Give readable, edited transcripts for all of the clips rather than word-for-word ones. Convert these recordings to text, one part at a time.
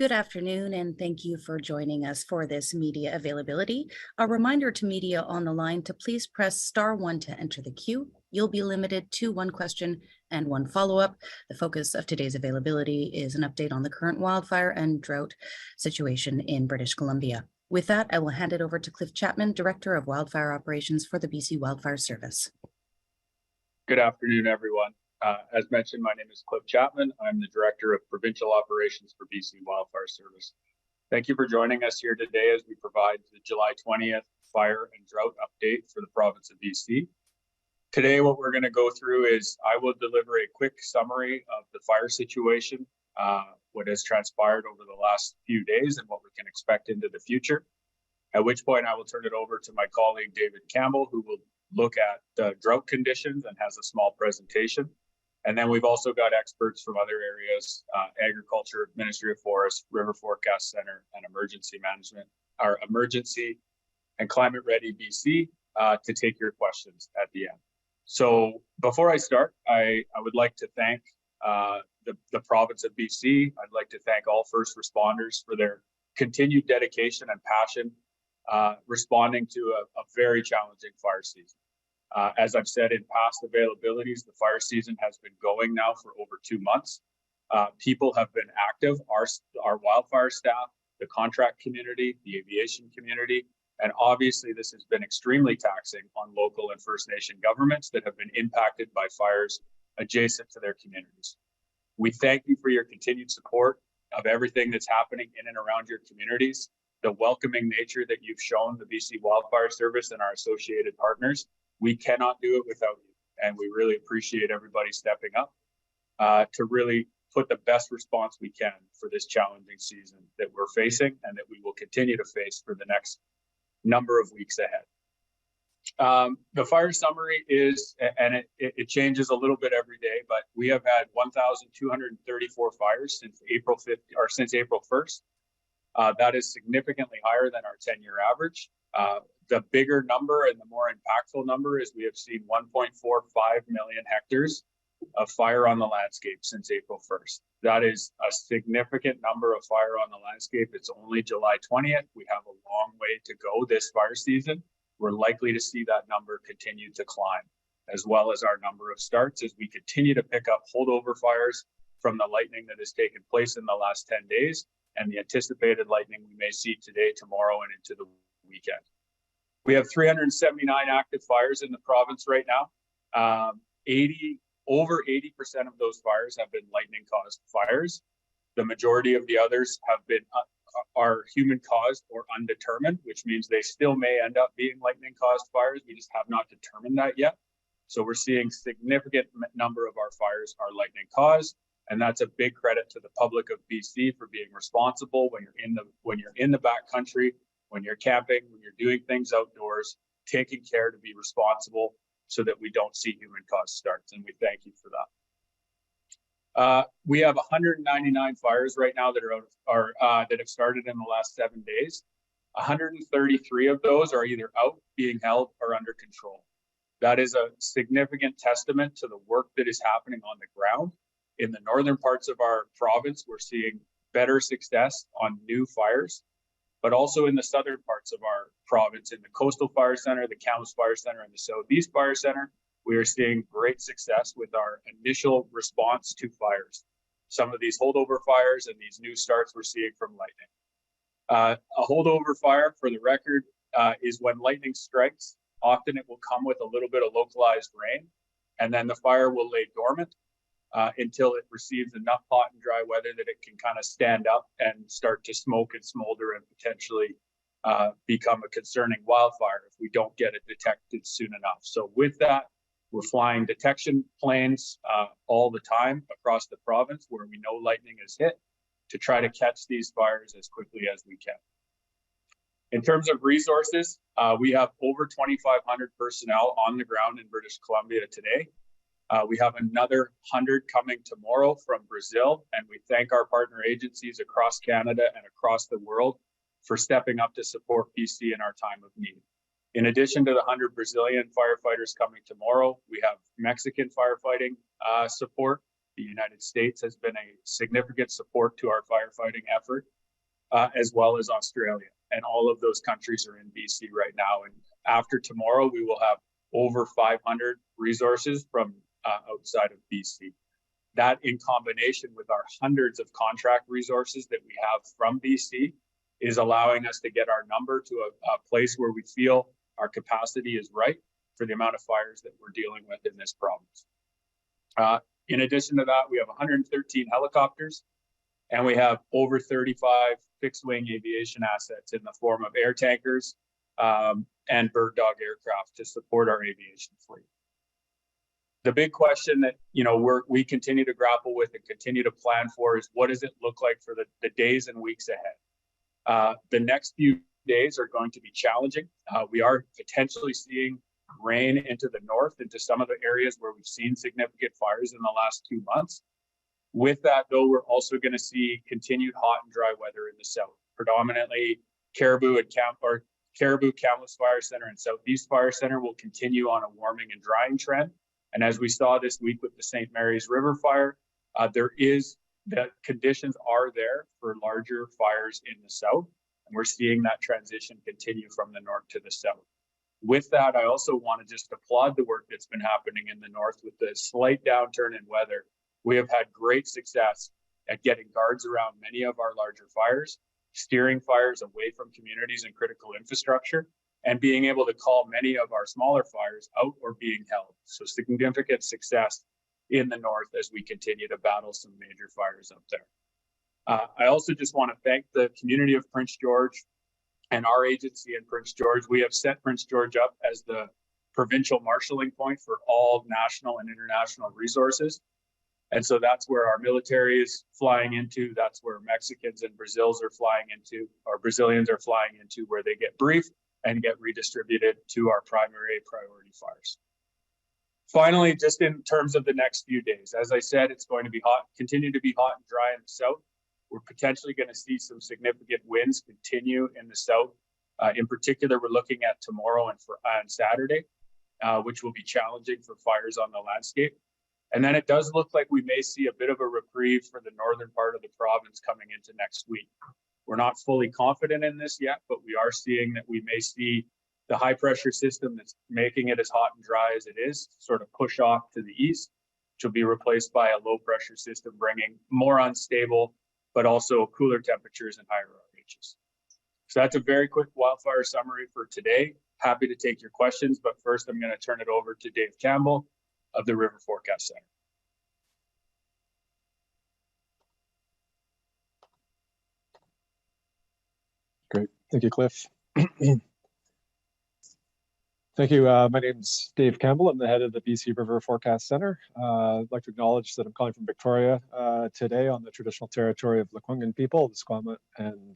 Good afternoon, and thank you for joining us for this media availability. A reminder to media on the line to please press *1 to enter the queue. You'll be limited to one question and one follow-up. The focus of today's availability is an update on the current wildfire and drought situation in British Columbia. With that, I will hand it over to Cliff Chapman, Director of Wildfire Operations for the BC Wildfire Service. Good afternoon, everyone. As mentioned, my name is Cliff Chapman. I'm the Director of Provincial Operations for BC Wildfire Service. Thank you for joining us here today as we provide the July 20th fire and drought update for the province of BC. Today, what we're going to go through is I will deliver a quick summary of the fire situation, what has transpired over the last few days and what we can expect into the future. At which point I will turn it over to my colleague, David Campbell, who will look at the drought conditions and has a small presentation. And then we've also got experts from other areas, Agriculture, Ministry of Forests, River Forecast Center, and Emergency Management, our Emergency and Climate Ready BC, to take your questions at the end. So before I start, I would like to thank the province of BC. I'd like to thank all first responders for their continued dedication and passion responding to a very challenging fire season. As I've said in past availabilities, the fire season has been going now for over 2 months. People have been active, our wildfire staff, the contract community, the aviation community, and obviously this has been extremely taxing on local and First Nation governments that have been impacted by fires adjacent to their communities. We thank you for your continued support of everything that's happening in and around your communities, the welcoming nature that you've shown the BC Wildfire Service and our associated partners. We cannot do it without you, and we really appreciate everybody stepping up to really put the best response we can for this challenging season that we're facing and that we will continue to face for the next number of weeks ahead. The fire summary is, and it changes a little bit every day, but we have had 1,234 fires since April 1st. That is significantly higher than our 10-year average. The bigger number and the more impactful number is we have seen 1.45 million hectares of fire on the landscape since April 1st. That is a significant number of fire on the landscape. It's only July 20th. We have a long way to go this fire season. We're likely to see that number continue to climb, as well as our number of starts as we continue to pick up holdover fires from the lightning that has taken place in the last 10 days and the anticipated lightning we may see today, tomorrow, and into the weekend. We have 379 active fires in the province right now. Over 80% of those fires have been lightning-caused fires. The majority of the others are human-caused or undetermined, which means they still may end up being lightning-caused fires. We just have not determined that yet. So we're seeing significant number of our fires are lightning-caused, and that's a big credit to the public of BC for being responsible when you're in the backcountry, when you're camping, when you're doing things outdoors, taking care to be responsible so that we don't see human-caused starts, and we thank you for that. We have 199 fires right now that that have started in the last 7 days. 133 of those are either out, being held, or under control. That is a significant testament to the work that is happening on the ground. In the northern parts of our province, we're seeing better success on new fires, but also in the southern parts of our province, in the Coastal Fire Center, the Campbell Fire Center, and the Southeast Fire Center, we are seeing great success with our initial response to fires. Some of these holdover fires and these new starts we're seeing from lightning. A holdover fire, for the record, is when lightning strikes. Often it will come with a little bit of localized rain, and then the fire will lay dormant until it receives enough hot and dry weather that it can kind of stand up and start to smoke and smolder and potentially become a concerning wildfire if we don't get it detected soon enough. So with that, we're flying detection planes all the time across the province where we know lightning is hit to try to catch these fires as quickly as we can. In terms of resources, we have over 2,500 personnel on the ground in British Columbia today. We have another 100 coming tomorrow from Brazil, and we thank our partner agencies across Canada and across the world for stepping up to support BC in our time of need. In addition to the 100 Brazilian firefighters coming tomorrow, we have Mexican firefighting support the United States has been a significant support to our firefighting effort, as well as Australia. And all of those countries are in BC right now. And after tomorrow, we will have over 500 resources from outside of BC. That, in combination with our hundreds of contract resources that we have from BC, is allowing us to get our number to a place where we feel our capacity is right for the amount of fires that we're dealing with in this province. In addition to that, we have 113 helicopters, and we have over 35 fixed-wing aviation assets in the form of air tankers and bird dog aircraft to support our aviation fleet. The big question that we continue to grapple with and continue to plan for is, what does it look like for the days and weeks ahead? The next few days are going to be challenging. We are potentially seeing rain into the north, into some of the areas where we've seen significant fires in the last 2 months. With that, though, we're also going to see continued hot and dry weather in the south, predominantly Caribou, Kamloops Fire Center, and Southeast Fire Center will continue on a warming and drying trend. And as we saw this week with the St. Mary's River fire, the conditions are there for larger fires in the south. And we're seeing that transition continue from the north to the south. With that, I also want to just applaud the work that's been happening in the north with the slight downturn in weather. We have had great success at getting guards around many of our larger fires, steering fires away from communities and critical infrastructure, and being able to call many of our smaller fires out or being held. So significant success in the north as we continue to battle some major fires up there. I also just want to thank the community of Prince George and our agency in Prince George. We have set Prince George up as the provincial marshalling point for all national and international resources. And so that's where our military is flying into. That's where Mexicans and Brazilians are flying into, where they get briefed and get redistributed to our primary priority fires. Finally, just in terms of the next few days, as I said, it's going to be hot, continue to be hot and dry in the south. We're potentially going to see some significant winds continue in the south. In particular, we're looking at tomorrow and Saturday, which will be challenging for fires on the landscape. And then it does look like we may see a bit of a reprieve for the northern part of the province coming into next week. We're not fully confident in this yet, but we are seeing that we may see the high pressure system that's making it as hot and dry as it is sort of push off to the east, which will be replaced by a low pressure system bringing more unstable, but also cooler temperatures and higher RHs. So that's a very quick wildfire summary for today. Happy to take your questions, but first I'm going to turn it over to Dave Campbell of the River Forecast Center. Great. Thank you, Cliff. Thank you. My name's Dave Campbell. I'm the head of the BC River Forecast Center. I'd like to acknowledge that I'm calling from Victoria today on the traditional territory of Lekwungen people, the Squamish and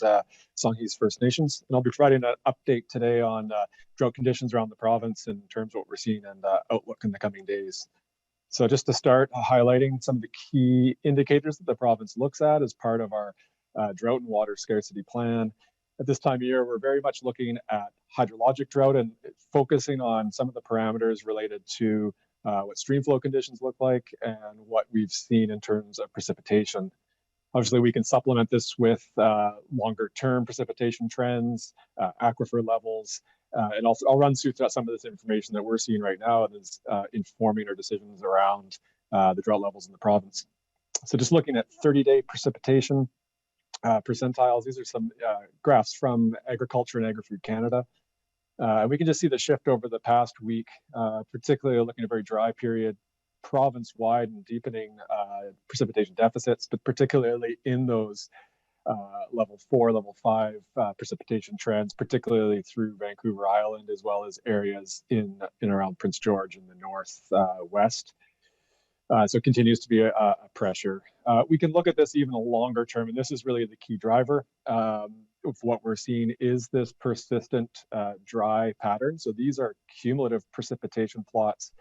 Songhees First Nations. And I'll be providing an update today on drought conditions around the province in terms of what we're seeing and outlook in the coming days. So just to start, highlighting some of the key indicators that the province looks at as part of our drought and water scarcity plan. At this time of year, we're very much looking at hydrologic drought and focusing on some of the parameters related to what stream flow conditions look like and what we've seen in terms of precipitation. Obviously, we can supplement this with longer term precipitation trends, aquifer levels, and also I'll run through some of this information that we're seeing right now that is informing our decisions around the drought levels in the province. So just looking at 30-day precipitation percentiles, these are some graphs from Agriculture and Agri-Food Canada. And we can just see the shift over the past week, particularly looking at a very dry period, province-wide and deepening precipitation deficits, but particularly in those level 4, level 5 precipitation trends, particularly through Vancouver Island, as well as areas in around Prince George in the northwest. So it continues to be a pressure. We can look at this even a longer term, and this is really the key driver of what we're seeing is this persistent dry pattern. So these are cumulative precipitation plots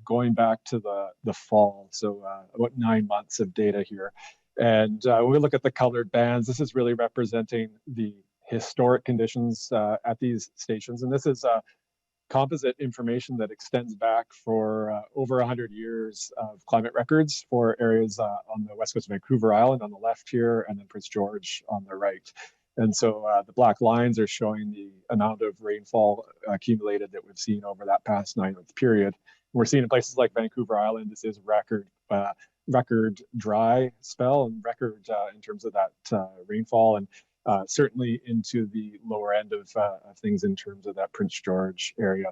going back to the fall, so about 9 months of data here. And when we look at the colored bands, this is really representing the historic conditions at these stations. And this is composite information that extends back for over 100 years of climate records for areas on the west coast of Vancouver Island on the left here, and then Prince George on the right. And so the black lines are showing the amount of rainfall accumulated that we've seen over that past 9-month period. We're seeing in places like Vancouver Island, this is record dry spell and record in terms of that rainfall, and certainly into the lower end of things in terms of that Prince George area.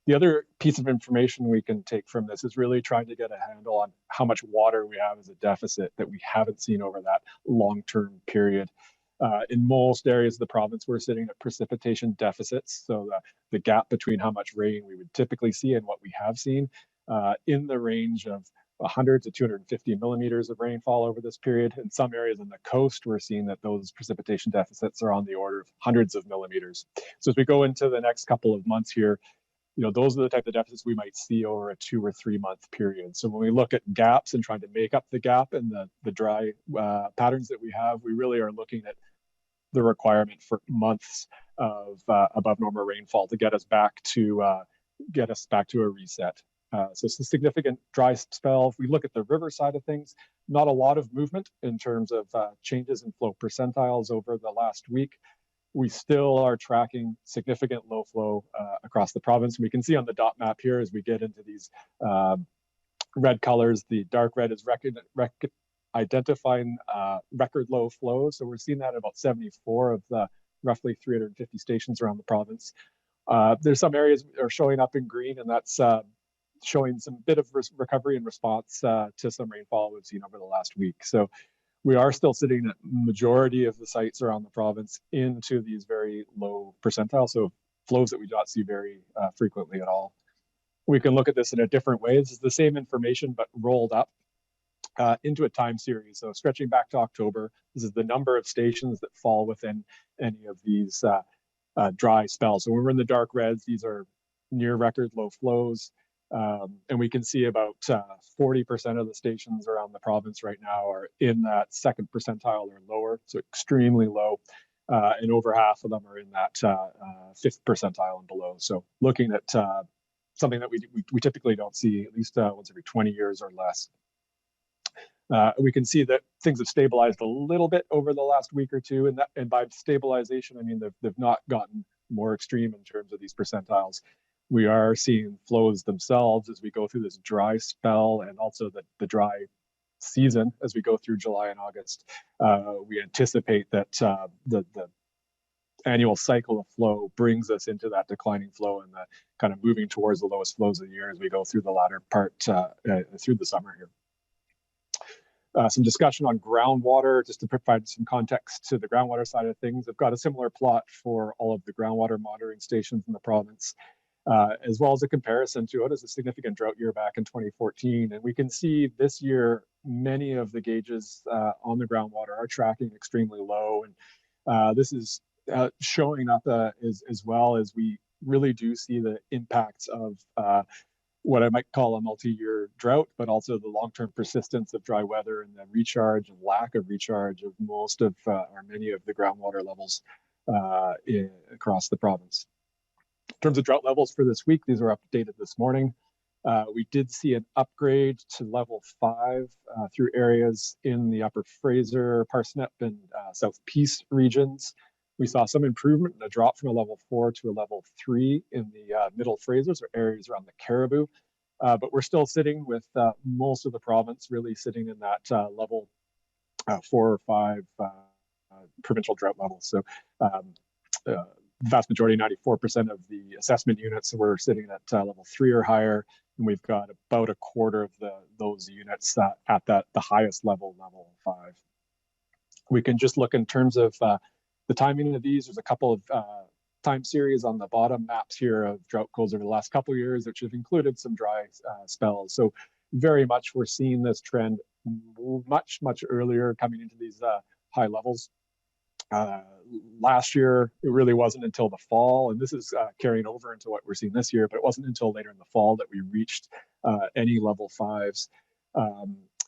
The other piece of information we can take from this is really trying to get a handle on how much water we have as a deficit that we haven't seen over that long-term period. In most areas of the province, we're sitting at precipitation deficits. So the gap between how much rain we would typically see and what we have seen in the range of 100 to 250 millimeters of rainfall over this period. In some areas on the coast, we're seeing that those precipitation deficits are on the order of hundreds of millimeters. So as we go into the next couple of months here, those are the type of deficits we might see over a 2 or 3 month period. So when we look at gaps and trying to make up the gap in the dry patterns that we have, we really are looking at the requirement for months of above normal rainfall to get us back to a reset. So it's a significant dry spell. If we look at the river side of things, not a lot of movement in terms of changes in flow percentiles over the last week. We still are tracking significant low flow across the province. We can see on the dot map here as we get into these red colors, the dark red is identifying record low flows. So we're seeing that at about 74 of the roughly 350 stations around the province. There's some areas that are showing up in green, and that's showing some bit of recovery in response to some rainfall we've seen over the last week. So we are still sitting at majority of the sites around the province into these very low percentiles, so flows that we don't see very frequently at all. We can look at this in a different way. This is the same information, but rolled up into a time series. So stretching back to October, this is the number of stations that fall within any of these dry spells. So when we're in the dark reds, these are near record low flows. And we can see about 40% of the stations around the province right now are in that second percentile or lower, so extremely low. And over half of them are in that fifth percentile and below. So looking at something that we typically don't see at least once every 20 years or less. We can see that things have stabilized a little bit over the last week or two, and by stabilization, I mean they've not gotten more extreme in terms of these percentiles. We are seeing flows themselves as we go through this dry spell and also the dry season as we go through July and August. We anticipate that the annual cycle of flow brings us into that declining flow and the kind of moving towards the lowest flows of the year as we go through the latter part through the summer here. Some discussion on groundwater, just to provide some context to the groundwater side of things. I've got a similar plot for all of the groundwater monitoring stations in the province, as well as a comparison to what is a significant drought year back in 2014. And we can see this year, many of the gauges on the groundwater are tracking extremely low. And this is showing up as well as we really do see the impacts of what I might call a multi-year drought, but also the long-term persistence of dry weather and the recharge and lack of recharge of most of or many of the groundwater levels across the province. In terms of drought levels for this week, these are updated this morning. We did see an upgrade to level 5 through areas in the Upper Fraser, Parsnip, and South Peace regions. We saw some improvement and a drop from a level 4 to a level 3 in the Middle Frasers or areas around the Caribou. But we're still sitting with most of the province really sitting in that level 4 or 5 provincial drought levels. So the vast majority, 94% of the assessment units were sitting at level 3 or higher. And we've got about a quarter of those units at the highest level, level 5. We can just look in terms of the timing of these. There's a couple of time series on the bottom maps here of drought codes over the last couple of years, which have included some dry spells. So very much we're seeing this trend much earlier coming into these high levels. Last year, it really wasn't until the fall, and this is carrying over into what we're seeing this year, but it wasn't until later in the fall that we reached any level 5s.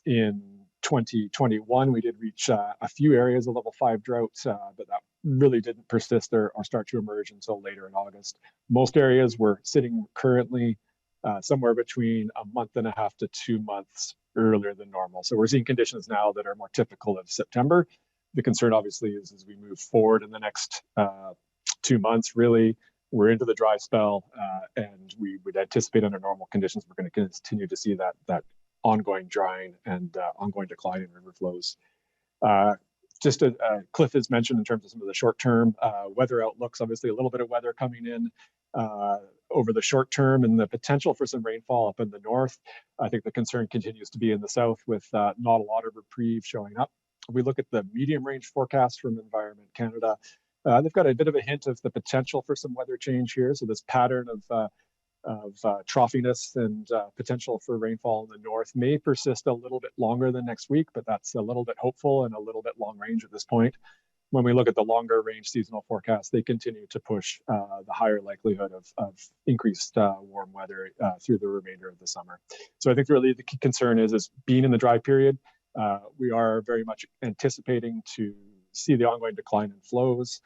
In 2021, we did reach a few areas of level 5 drought, but that really didn't persist or start to emerge until later in August. Most areas were sitting currently somewhere between a month and a half to 2 months earlier than normal. So we're seeing conditions now that are more typical of September. The concern obviously is as we move forward in the next 2 months, really, we're into the dry spell, and we would anticipate under normal conditions, we're going to continue to see that ongoing drying and ongoing decline in river flows. Just Cliff has mentioned in terms of some of the short-term weather outlooks, obviously a little bit of weather coming in over the short term and the potential for some rainfall up in the north. I think the concern continues to be in the south with not a lot of reprieve showing up. If we look at the medium range forecast from Environment Canada, they've got a bit of a hint of the potential for some weather change here. So this pattern of troughiness and potential for rainfall in the north may persist a little bit longer than next week, but that's a little bit hopeful and a little bit long range at this point. When we look at the longer range seasonal forecast, they continue to push the higher likelihood of increased warm weather through the remainder of the summer. So I think really the key concern is being in the dry period. We are very much anticipating to see the ongoing decline in flows,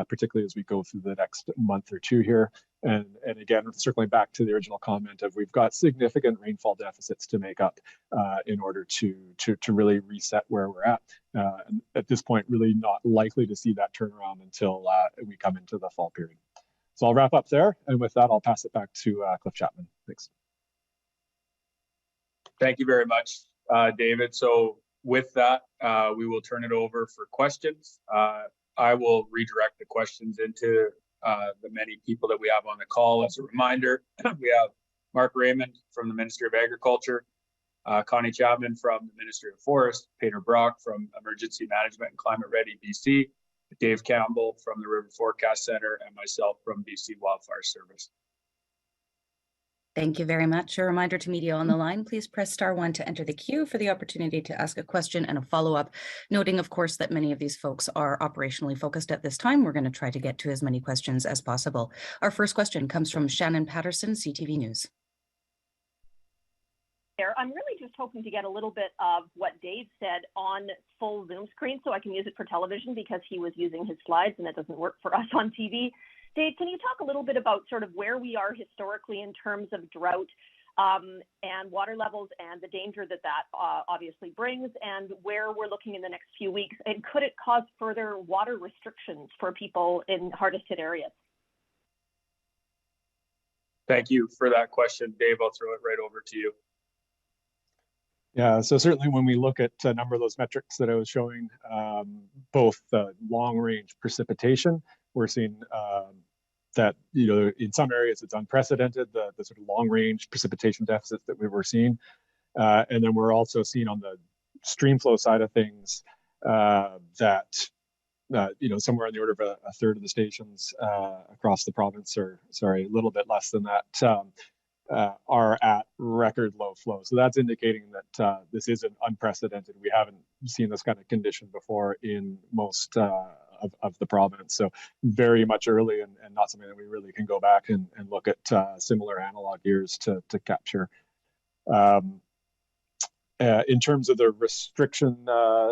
particularly as we go through the next month or two here. And again, circling back to the original comment of we've got significant rainfall deficits to make up in order to really reset where we're at. And at this point, really not likely to see that turnaround until we come into the fall period. So I'll wrap up there. And with that, I'll pass it back to Cliff Chapman. Thanks. Thank you very much, David. So with that, we will turn it over for questions. I will redirect the questions into the many people that we have on the call. As a reminder, we have Mark Raymond from the Ministry of Agriculture, Connie Chapman from the Ministry of Forest, Peter Brach from Emergency Management and Climate Ready BC, Dave Campbell from the River Forecast Center, and myself from BC Wildfire Service. Thank you very much. A reminder to media on the line, please press *1 to enter the queue for the opportunity to ask a question and a follow-up. Noting, of course, that many of these folks are operationally focused at this time. We're going to try to get to as many questions as possible. Our first question comes from Shannon Patterson, CTV News. I'm really just hoping to get a little bit of what Dave said on full Zoom screen so I can use it for television because he was using his slides and that doesn't work for us on TV. Dave, can you talk a little bit about sort of where we are historically in terms of drought and water levels and the danger that obviously brings, and where we're looking in the next few weeks? And could it cause further water restrictions for people in hardest hit areas? Thank you for that question, Dave. I'll throw it right over to you. Yeah, so certainly when we look at a number of those metrics that I was showing, both long range precipitation, we're seeing that, in some areas it's unprecedented, the sort of long range precipitation deficits that we were seeing. And then we're also seeing on the stream flow side of things that, somewhere on the order of a third of the stations across the province, or sorry, a little bit less than that, are at record low flow. So that's indicating that this isn't unprecedented. We haven't seen this kind of condition before in most of the province. So very much early and not something that we really can go back and look at similar analog years to capture. In terms of the restriction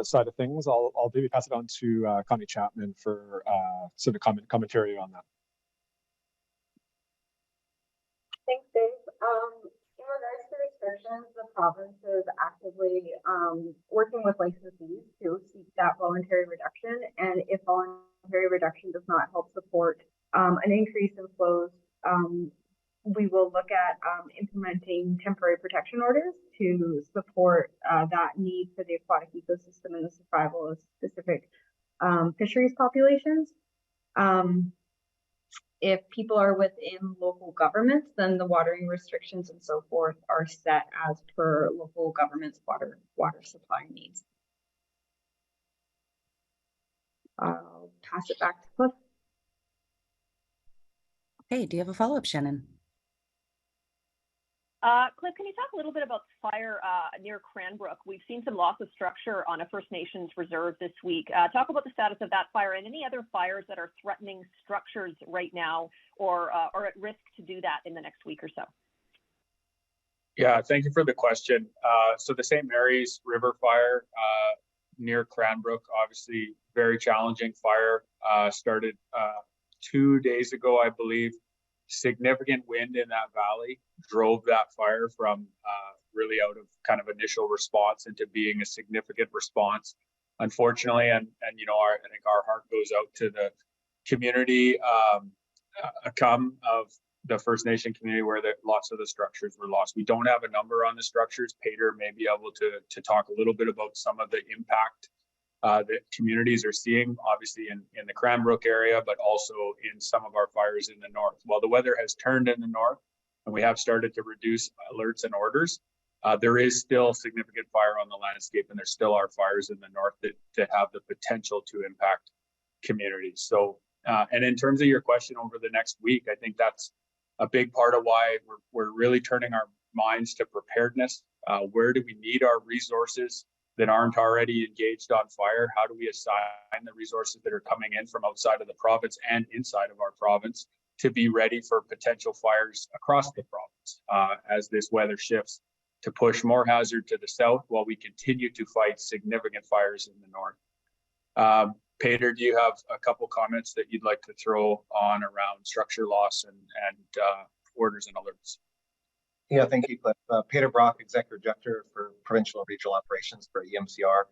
side of things, I'll maybe pass it on to Connie Chapman for sort of commentary on that. Thanks, Dave. In regards to restrictions, the province is actively working with licensees to seek that voluntary reduction. And if voluntary reduction does not help support an increase in flows, we will look at implementing temporary protection orders to support that need for the aquatic ecosystem and the survival of specific fisheries populations. If people are within local governments, then the watering restrictions and so forth are set as per local government's water supply needs. I'll pass it back to Cliff. Okay, do you have a follow-up, Shannon? Cliff, can you talk a little bit about the fire near Cranbrook? We've seen some loss of structure on a First Nations reserve this week. Talk about the status of that fire and any other fires that are threatening structures right now or at risk to do that in the next week or so. Yeah, thank you for the question. So the St. Mary's River fire near Cranbrook. Obviously, very challenging fire. Started 2 days ago, I believe. Significant wind in that valley drove that fire from really out of kind of initial response into being a significant response. Unfortunately, and you know, I think our heart goes out to the community of the First Nation community where lots of the structures were lost. We don't have a number on the structures. Peter may be able to talk a little bit about some of the impact that communities are seeing, obviously in the Cranbrook area, but also in some of our fires in the north. While the weather has turned in the north and we have started to reduce alerts and orders, there is still significant fire on the landscape, and there still are fires in the north that have the potential to impact communities. So, and in terms of your question over the next week, I think that's a big part of why we're really turning our minds to preparedness. Where do we need our resources that aren't already engaged on fire? How do we assign the resources that are coming in from outside of the province and inside of our province to be ready for potential fires across the province as this weather shifts to push more hazard to the south while we continue to fight significant fires in the north? Peter, do you have a couple comments that you'd like to throw on around structure loss and orders and alerts? Yeah, thank you, Cliff. Peter Brach, Executive Director for Provincial and Regional Operations for EMCR.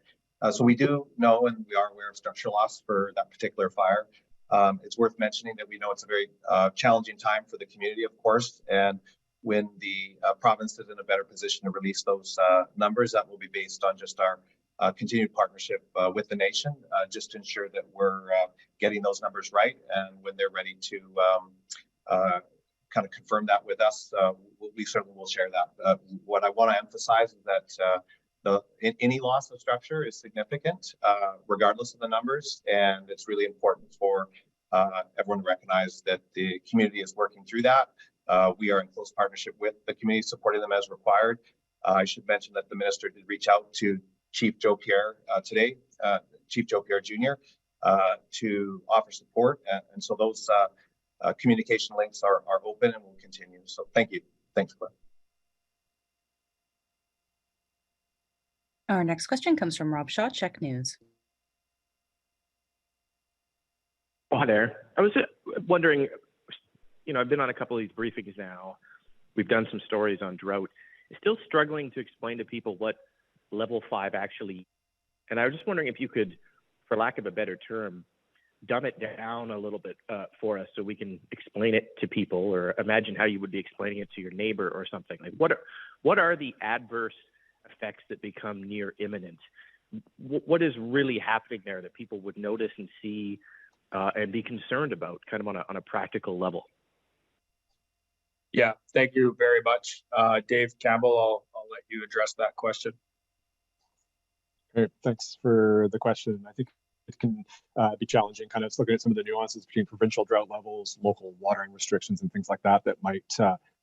So we do know and we are aware of structure loss for that particular fire. It's worth mentioning that we know it's a very challenging time for the community, of course, and when the province is in a better position to release those numbers, that will be based on just our continued partnership with the nation, just to ensure that we're getting those numbers right. And when they're ready to kind of confirm that with us, we certainly will share that. What I want to emphasize is that any loss of structure is significant, regardless of the numbers, and it's really important for everyone to recognize that the community is working through that. We are in close partnership with the community, supporting them as required. I should mention that the minister did reach out to Chief Joe Pierre today, Chief Joe Pierre Jr., to offer support, and so those communication links are open and will continue. So thank you. Thanks, Cliff. Our next question comes from Rob Shaw, Check News. Oh, hi there. I was wondering, you know, I've been on a couple of these briefings now. We've done some stories on drought. Still struggling to explain to people what level 5 actually, and I was just wondering if you could, for lack of a better term, dumb it down a little bit for us so we can explain it to people, or imagine how you would be explaining it to your neighbor or something. Like what are the adverse effects that become near imminent? What is really happening there that people would notice and see and be concerned about, kind of on a practical level? Yeah, thank you very much. Dave Campbell, I'll let you address that question. Great, thanks for the question. I think it can be challenging, kind of looking at some of the nuances between provincial drought levels, local watering restrictions, and things like that might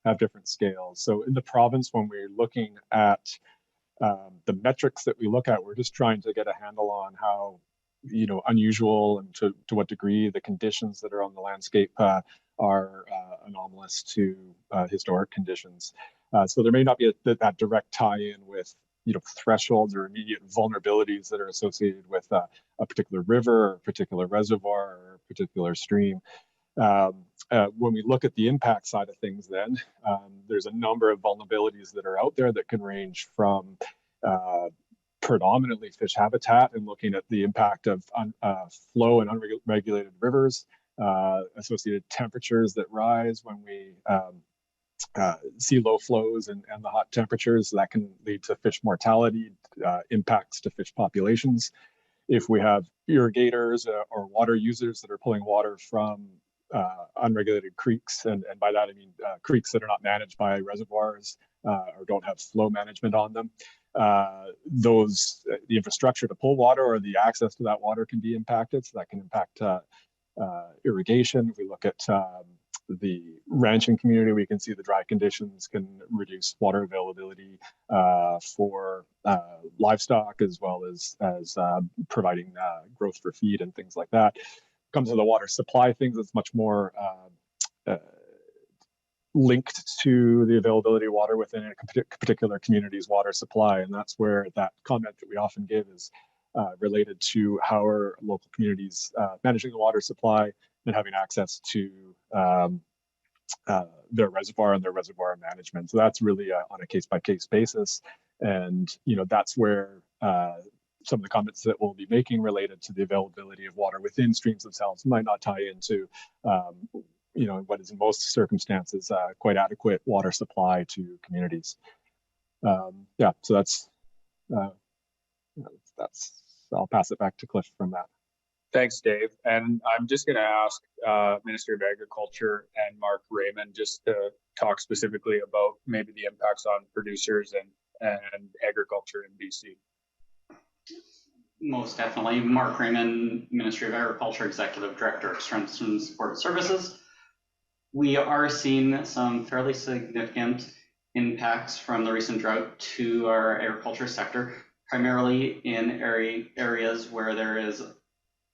have different scales. So in the province, when we're looking at the metrics that we look at, we're just trying to get a handle on how, you know, unusual and to what degree the conditions that are on the landscape are anomalous to historic conditions. So there may not be that direct tie-in with, you know, thresholds or immediate vulnerabilities that are associated with a particular river or a particular reservoir or a particular stream. When we look at the impact side of things, then there's a number of vulnerabilities that are out there that can range from predominantly fish habitat and looking at the impact of flow and unregulated rivers, associated temperatures that rise when we see low flows and the hot temperatures. That can lead to fish mortality, impacts to fish populations. If we have irrigators or water users that are pulling water from unregulated creeks, and by that I mean creeks that are not managed by reservoirs or don't have flow management on them, the infrastructure to pull water or the access to that water can be impacted. So that can impact irrigation. If we look at the ranching community, we can see the dry conditions can reduce water availability for livestock, as well as providing growth for feed and things like that. Comes to the water supply things, it's much more linked to the availability of water within a particular community's water supply. And that's where that comment that we often give is related to how are local communities managing the water supply and having access to their reservoir and their reservoir management. So that's really on a case-by-case basis. And, that's where some of the comments that we'll be making related to the availability of water within streams themselves might not tie into, what is in most circumstances quite adequate water supply to communities. So that's, I'll pass it back to Cliff from that. Thanks, Dave. And I'm just going to ask Minister of Agriculture and Mark Raymond just to talk specifically about maybe the impacts on producers and agriculture in BC. Most definitely. Mark Raymond, Ministry of Agriculture, Executive Director of Strengths and Support Services. We are seeing some fairly significant impacts from the recent drought to our agriculture sector, primarily in areas where there is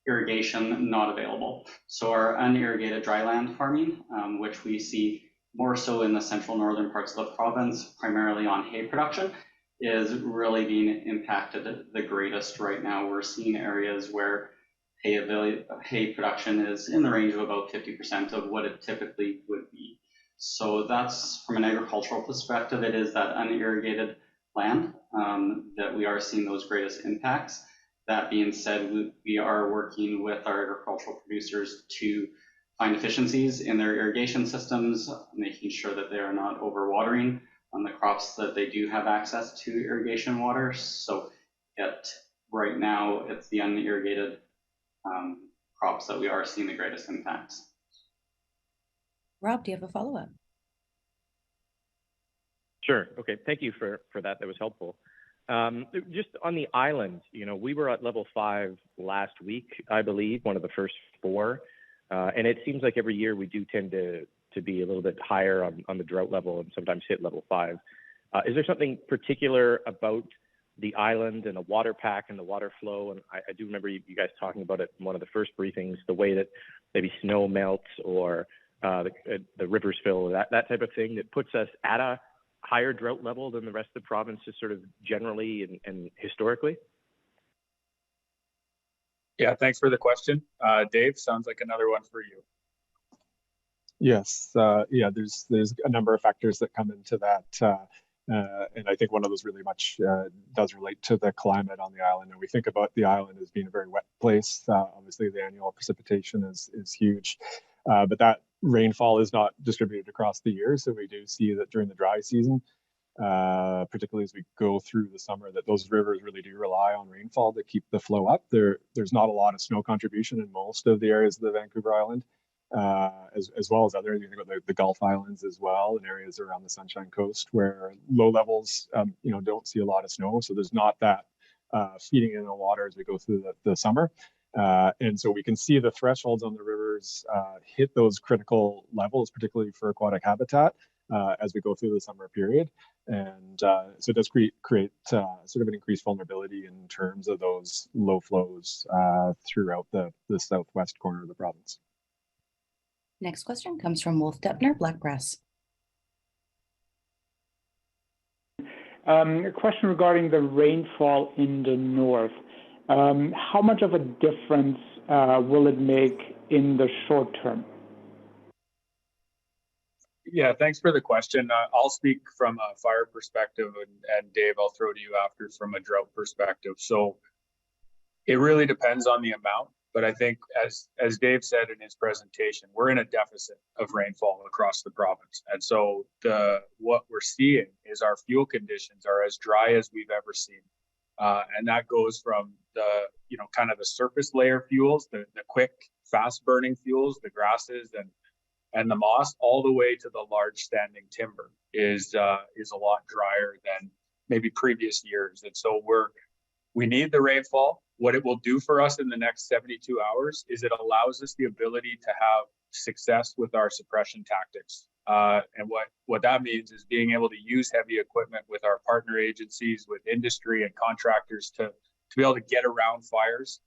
irrigation not available. So our unirrigated dryland farming, which we see more so in the central northern parts of the province, primarily on hay production, is really being impacted the greatest right now. We're seeing areas where hay production is in the range of about 50% of what it typically would be. So that's, from an agricultural perspective, it is that unirrigated land that we are seeing those greatest impacts. That being said, we are working with our agricultural producers to find efficiencies in their irrigation systems, making sure that they are not overwatering on the crops that they do have access to irrigation water. So right now, it's the unirrigated crops that we are seeing the greatest impacts. Rob, do you have a follow-up? Sure. Okay. Thank you for that. That was helpful. Just on the island, we were at level 5 last week, I believe, one of the first 4. And it seems like every year we do tend to be a little bit higher on the drought level and sometimes hit level 5. Is there something particular about the island and the water pack and the water flow? And I do remember you guys talking about it in one of the first briefings, the way that maybe snow melts or the rivers fill, that type of thing that puts us at a higher drought level than the rest of the province, just sort of generally and historically? Yeah, thanks for the question. Dave, sounds like another one for you. Yes, there's a number of factors that come into that. And I think one of those really much does relate to the climate on the island. And we think about the island as being a very wet place. Obviously, the annual precipitation is huge, but that rainfall is not distributed across the year. So we do see that during the dry season, particularly as we go through the summer, that those rivers really do rely on rainfall to keep the flow up. There's not a lot of snow contribution in most of the areas of the Vancouver Island. As well as other, you think about the Gulf Islands as well, and areas around the Sunshine Coast where low levels, don't see a lot of snow. So there's not that feeding in the water as we go through the summer. And so we can see the thresholds on the rivers hit those critical levels, particularly for aquatic habitat, as we go through the summer period. And so it does create sort of an increased vulnerability in terms of those low flows throughout the southwest corner of the province. Next question comes from Wolf Deppner, Blackgrass. A question regarding the rainfall in the north. How much of a difference will it make in the short term? Yeah, thanks for the question. I'll speak from a fire perspective, and Dave, I'll throw to you after from a drought perspective. So it really depends on the amount. But I think, as Dave said in his presentation, we're in a deficit of rainfall across the province. And so what we're seeing is our fuel conditions are as dry as we've ever seen. And that goes from kind of the surface layer fuels, the quick, fast burning fuels, the grasses and the moss, all the way to the large standing timber is a lot drier than maybe previous years. And so we need the rainfall. What it will do for us in the next 72 hours is it allows us the ability to have success with our suppression tactics. And what that means is being able to use heavy equipment with our partner agencies, with industry and contractors to be able to get around fires.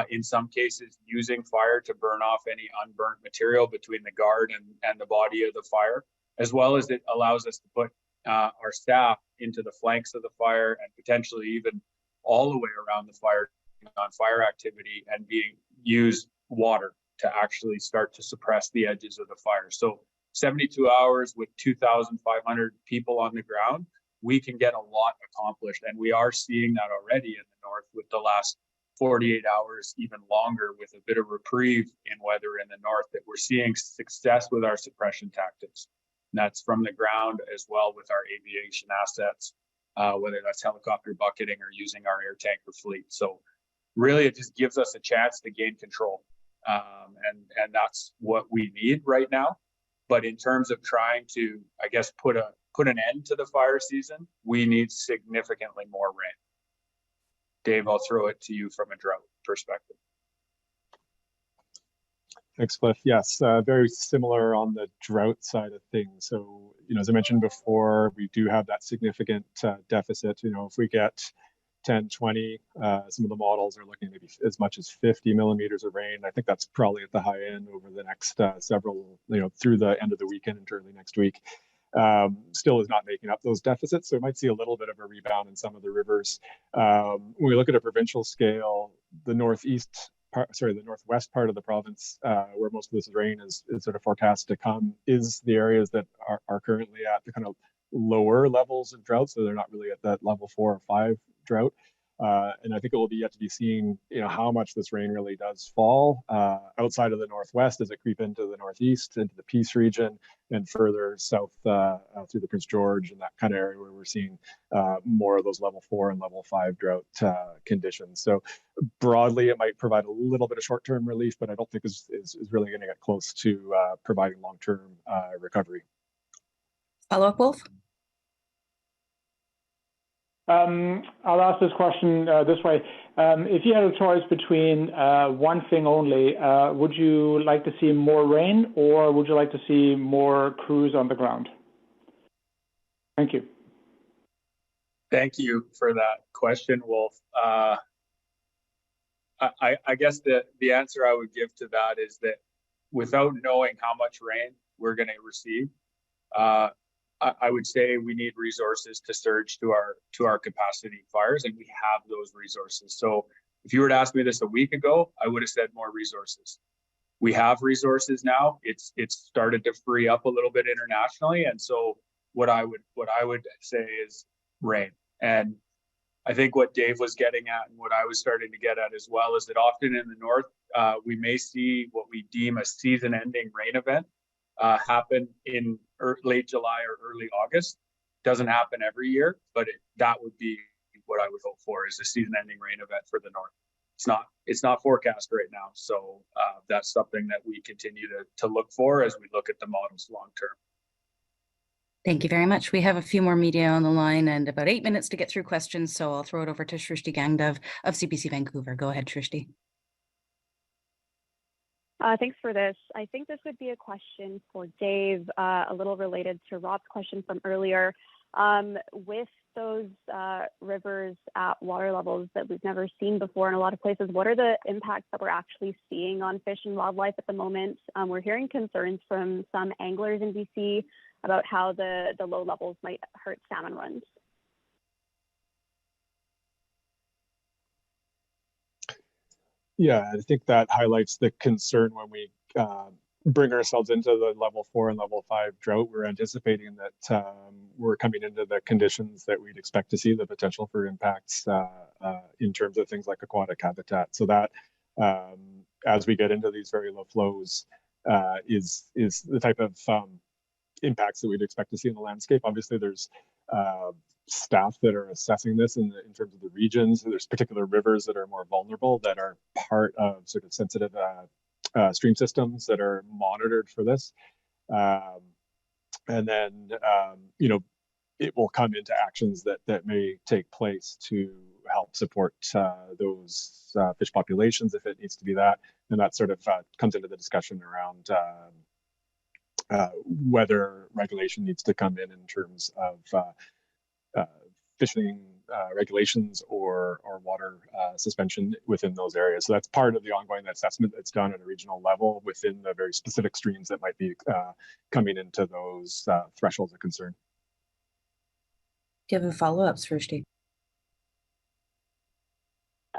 In some cases, using fire to burn off any unburnt material between the guard and the body of the fire, as well as it allows us to put our staff into the flanks of the fire and potentially even all the way around the fire on fire activity and use water to actually start to suppress the edges of the fire. So 72 hours with 2,500 people on the ground, we can get a lot accomplished. And we are seeing that already in the north with the last 48 hours, even longer, with a bit of reprieve in weather in the north, that we're seeing success with our suppression tactics. And that's from the ground as well with our aviation assets, whether that's helicopter bucketing or using our air tanker fleet. So really, it just gives us a chance to gain control. And that's what we need right now. But in terms of trying to, I guess, put an end to the fire season, we need significantly more rain. Dave, I'll throw it to you from a drought perspective. Thanks, Cliff. Yes, very similar on the drought side of things. So, as I mentioned before, we do have that significant deficit. If we get 10, 20, some of the models are looking maybe as much as 50 millimeters of rain. I think that's probably at the high end over the next several, through the end of the weekend and early next week. Still is not making up those deficits. So we might see a little bit of a rebound in some of the rivers. When we look at a provincial scale, the northwest part of the province, where most of this rain is sort of forecast to come, is the areas that are currently at the kind of lower levels of drought. So they're not really at that level 4 or 5 drought. And I think it will be yet to be seen, how much this rain really does fall outside of the northwest as it creep into the northeast, into the Peace region, and further south through the Prince George and that kind of area where we're seeing more of those level 4 and level 5 drought conditions. So broadly, it might provide a little bit of short-term relief, but I don't think is really going to get close to providing long-term recovery. Follow-up, Wolf? I'll ask this question this way. If you had a choice between one thing only, would you like to see more rain, or would you like to see more crews on the ground? Thank you. Thank you for that question, Wolf. I guess the answer I would give to that is that without knowing how much rain we're going to receive, I would say we need resources to surge to our capacity fires, and we have those resources. So if you were to ask me this a week ago, I would have said more resources. We have resources now. It's started to free up a little bit internationally, and so what I would say is rain. And I think what Dave was getting at, and what I was starting to get at as well, is that often in the north, we may see what we deem a season-ending rain event happen in late July or early August. Doesn't happen every year, but that would be what I would hope for, is a season-ending rain event for the north. It's not forecast right now, so that's something that we continue to look for as we look at the models long term. Thank you very much. We have a few more media on the line and about 8 minutes to get through questions, so I'll throw it over to Shrishti Gangdev of CBC Vancouver. Go ahead, Shrishti. Thanks for this. I think this would be a question for Dave, a little related to Rob's question from earlier. With those rivers at water levels that we've never seen before in a lot of places, what are the impacts that we're actually seeing on fish and wildlife at the moment? We're hearing concerns from some anglers in BC about how the low levels might hurt salmon runs. Yeah, I think that highlights the concern when we bring ourselves into the level 4 and level 5 drought. We're anticipating that we're coming into the conditions that we'd expect to see the potential for impacts in terms of things like aquatic habitat. So that as we get into these very low flows is the type of impacts that we'd expect to see in the landscape. Obviously, there's staff that are assessing this in terms of the regions. There's particular rivers that are more vulnerable, that are part of sort of sensitive stream systems that are monitored for this. And then, it will come into actions that may take place to help support those fish populations if it needs to be that. And that sort of comes into the discussion around whether regulation needs to come in terms of fishing regulations or water suspension within those areas. So that's part of the ongoing assessment that's done at a regional level within the very specific streams that might be coming into those thresholds of concern. Do you have a follow-up, Srishti?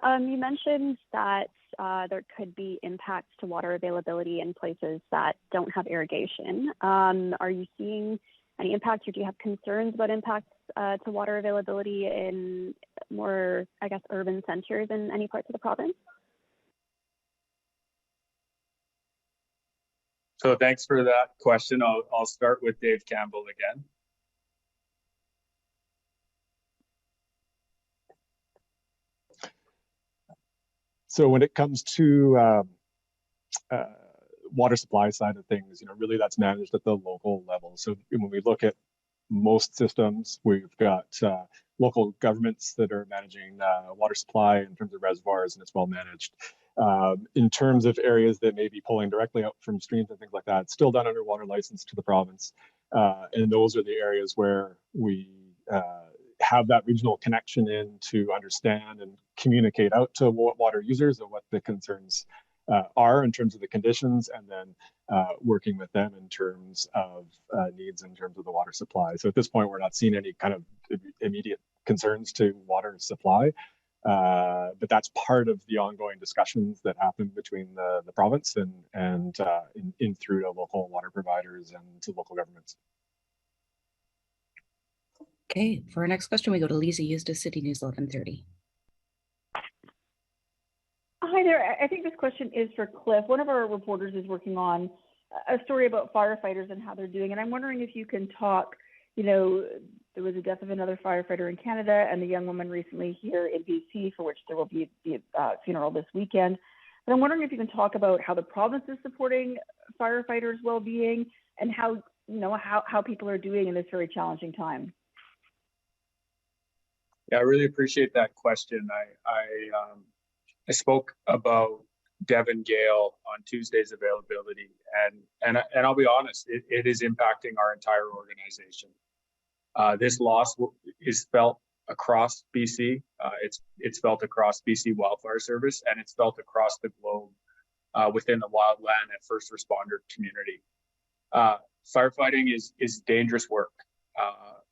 You mentioned that there could be impacts to water availability in places that don't have irrigation. Are you seeing any impacts, or do you have concerns about impacts to water availability in more, I guess, urban centers in any parts of the province? So thanks for that question. I'll start with Dave Campbell again. So when it comes to water supply side of things, really that's managed at the local level. So when we look at most systems, we've got local governments that are managing water supply in terms of reservoirs, and it's well managed. In terms of areas that may be pulling directly out from streams and things like that, it's still done under water license to the province. And those are the areas where we have that regional connection in to understand and communicate out to water users of what the concerns are in terms of the conditions, and then working with them in terms of needs in terms of the water supply. So at this point, we're not seeing any kind of immediate concerns to water supply, but that's part of the ongoing discussions that happen between the province and in through to local water providers and to local governments. Okay, for our next question, we go to Lisa Eustace, City News 1130. Hi there. I think this question is for Cliff. One of our reporters is working on a story about firefighters and how they're doing. And I'm wondering if you can talk, there was a death of another firefighter in Canada and a young woman recently here in BC, for which there will be a funeral this weekend. But I'm wondering if you can talk about how the province is supporting firefighters' well-being and how people are doing in this very challenging time. Yeah, I really appreciate that question. I spoke about Devon Gale on Tuesday's availability, and I'll be honest, it is impacting our entire organization. This loss is felt across BC. It's felt across BC Wildfire Service, and it's felt across the globe within the wildland and first responder community. Firefighting is dangerous work.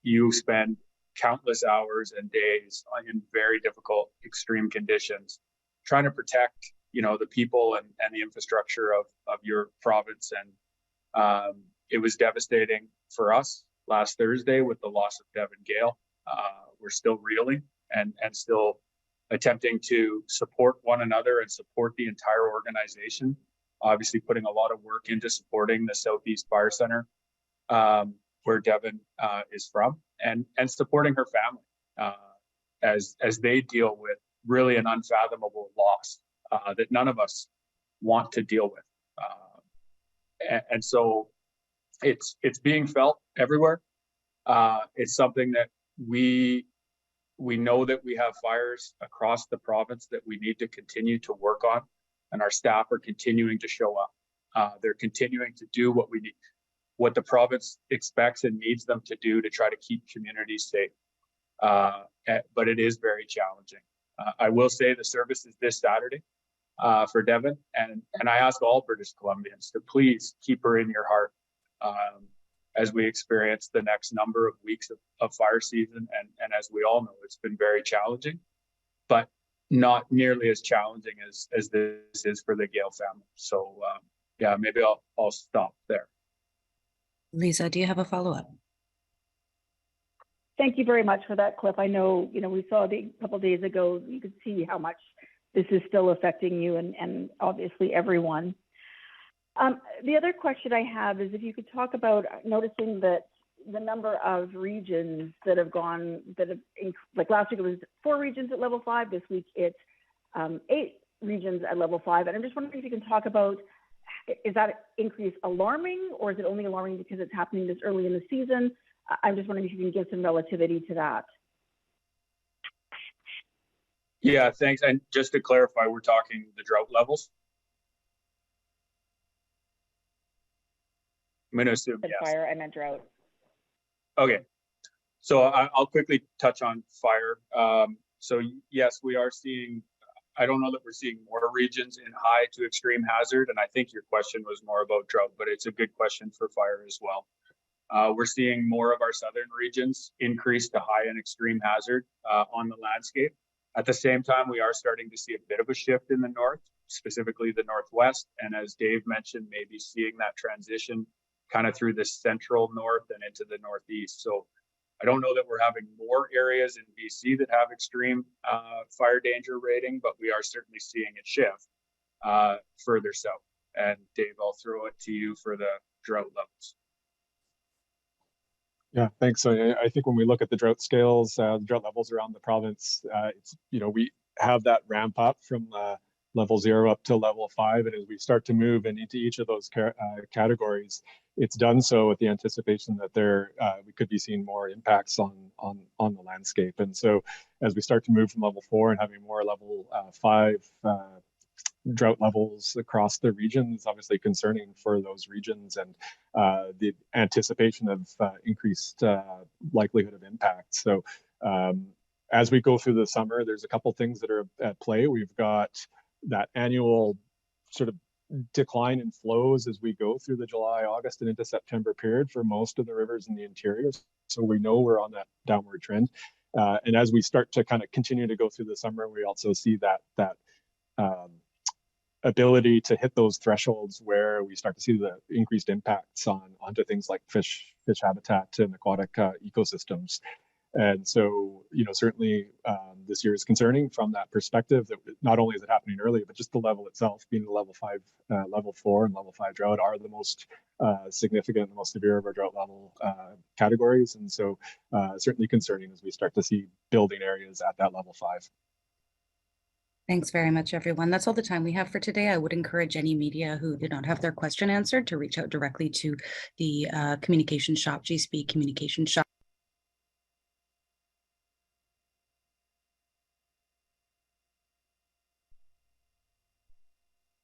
You spend countless hours and days in very difficult, extreme conditions, trying to protect, the people and the infrastructure of your province. And it was devastating for us last Thursday with the loss of Devon Gale. We're still reeling and still attempting to support one another and support the entire organization. Obviously putting a lot of work into supporting the Southeast Fire Center, where Devon is from, and supporting her family as they deal with really an unfathomable loss that none of us want to deal with. And so it's being felt everywhere. It's something that we know that we have fires across the province that we need to continue to work on, and our staff are continuing to show up. They're continuing to do what the province expects and needs them to do to try to keep communities safe. But it is very challenging. I will say the service is this Saturday for Devon, and I ask all British Columbians to please keep her in your heart as we experience the next number of weeks of fire season. And as we all know, it's been very challenging, but not nearly as challenging as this is for the Gale family. So yeah, maybe I'll stop there. Lisa, do you have a follow-up? Thank you very much for that, Cliff. I know, we saw a couple of days ago, you could see how much this is still affecting you and obviously everyone. The other question I have is if you could talk about noticing that the number of regions like last week it was 4 regions at level 5, this week it's 8 regions at level 5. And I'm just wondering if you can talk about, is that increase alarming, or is it only alarming because it's happening this early in the season? I'm just wondering if you can give some relativity to that. Yeah, thanks. And just to clarify, we're talking the drought levels? I'm going to assume yes. Fire, I meant drought. Okay. So I'll quickly touch on fire. So yes, we are seeing, I don't know that we're seeing more regions in high to extreme hazard. And I think your question was more about drought, but it's a good question for fire as well. We're seeing more of our southern regions increase to high and extreme hazard on the landscape. At the same time, we are starting to see a bit of a shift in the north, specifically the northwest. And as Dave mentioned, maybe seeing that transition kind of through the central north and into the northeast. So I don't know that we're having more areas in BC that have extreme fire danger rating, but we are certainly seeing it shift further south. And Dave, I'll throw it to you for the drought levels. Yeah, thanks. So I think when we look at the drought scales, the drought levels around the province, it's, we have that ramp up from level 0 up to level 5. And as we start to move into each of those categories, it's done so with the anticipation that we could be seeing more impacts on the landscape. And so as we start to move from level 4 and having more level 5 drought levels across the region is obviously concerning for those regions, and the anticipation of increased likelihood of impact. So as we go through the summer, there's a couple things that are at play. We've got that annual sort of decline in flows as we go through the July, August, and into September period for most of the rivers in the interior. So we know we're on that downward trend. And as we start to kind of continue to go through the summer, we also see that ability to hit those thresholds where we start to see the increased impacts onto things like fish habitat and aquatic ecosystems. And so, certainly this year is concerning from that perspective, that not only is it happening early, but just the level itself, being the level 5, level 4 and level 5 drought are the most significant, the most severe of our drought level categories. And so certainly concerning as we start to see building areas at that level 5. Thanks very much, everyone. That's all the time we have for today. I would encourage any media who did not have their question answered to reach out directly to the communication shop, GSP Communication Shop.